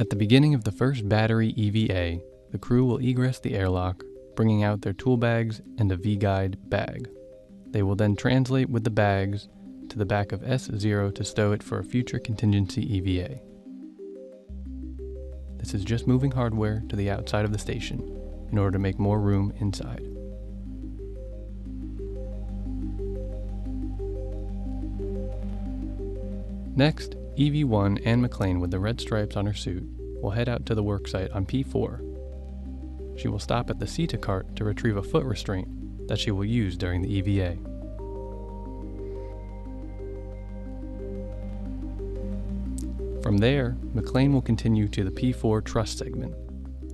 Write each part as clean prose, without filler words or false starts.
At the beginning of the first battery EVA, the crew will egress the airlock, bringing out their tool bags and a V-guide bag. They will then translate with the bags to the back of S0 to stow it for a future contingency EVA. This is just moving hardware to the outside of the station in order to make more room inside. Next, EV1 Anne McLean with the red stripes on her suit will head out to the worksite on P4. She will stop at the CETA cart to retrieve a foot restraint that she will use during the EVA. From there, McLean will continue to the P4 truss segment,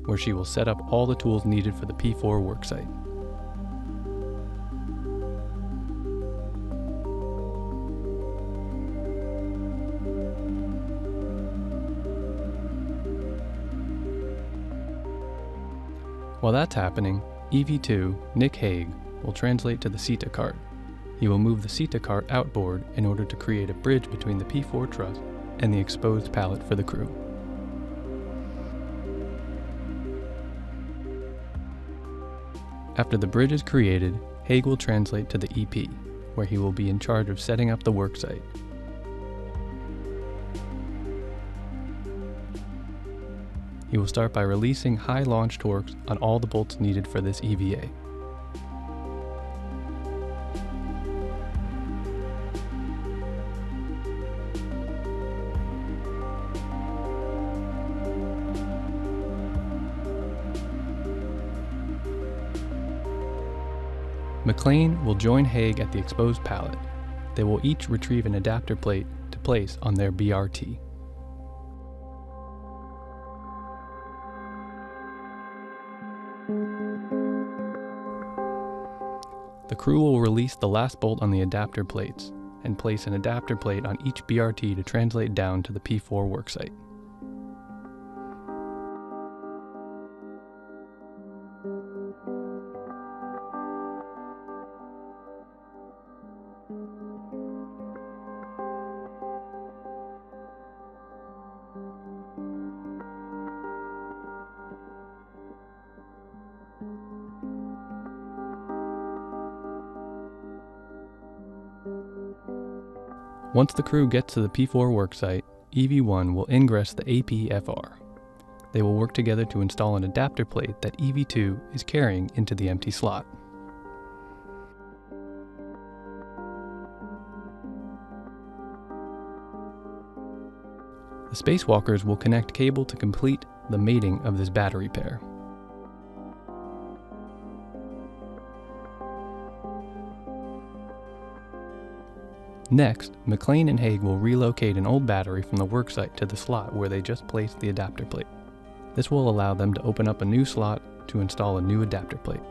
where she will set up all the tools needed for the P4 worksite. While that's happening, EV2, Nick Hague, will translate to the CETA cart. He will move the CETA cart outboard in order to create a bridge between the P4 truss and the exposed pallet for the crew. After the bridge is created, Hague will translate to the EP, where he will be in charge of setting up the worksite. He will start by releasing high launch torques on all the bolts needed for this EVA. McLean will join Hague at the exposed pallet. They will each retrieve an adapter plate to place on their BRT. The crew will release the last bolt on the adapter plates and place an adapter plate on each BRT to translate down to the P4 worksite. Once the crew gets to the P4 worksite, EV1 will ingress the APFR. They will work together to install an adapter plate that EV2 is carrying into the empty slot. The spacewalkers will connect cable to complete the mating of this battery pair. Next, McLean and Hague will relocate an old battery from the worksite to the slot where they just placed the adapter plate. This will allow them to open up a new slot to install a new adapter plate.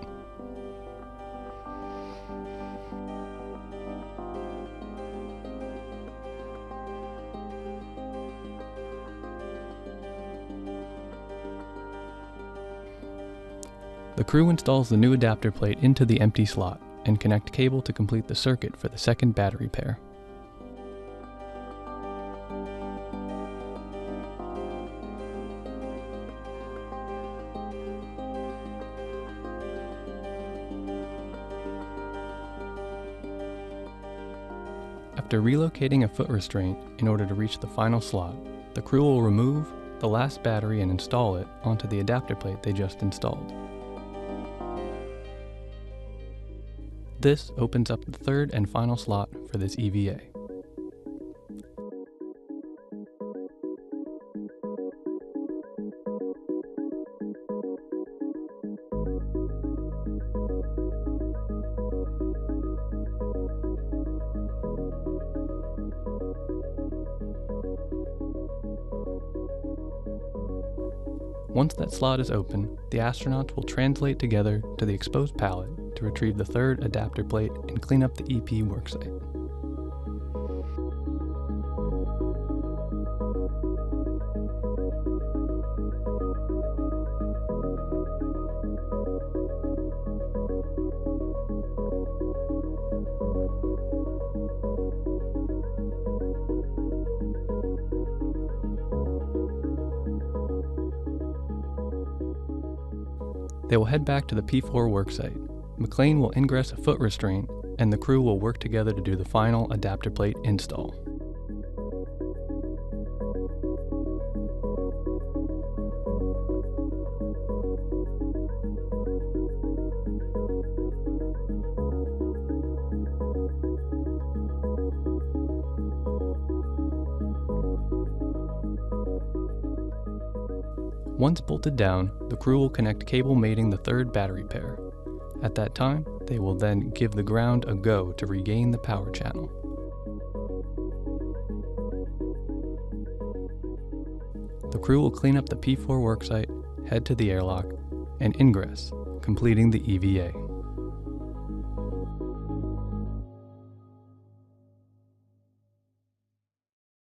The crew installs the new adapter plate into the empty slot and connect cable to complete the circuit for the second battery pair. After relocating a foot restraint in order to reach the final slot, the crew will remove the last battery and install it onto the adapter plate they just installed. This opens up the third and final slot for this EVA. Once that slot is open, the astronauts will translate together to the exposed pallet to retrieve the third adapter plate and clean up the EP worksite. They will head back to the P4 worksite. McLean will ingress a foot restraint, and the crew will work together to do the final adapter plate install. Once bolted down, the crew will connect cable mating the third battery pair. At that time, they will then give the ground a go to regain the power channel. The crew will clean up the P4 worksite, head to the airlock, and ingress, completing the EVA.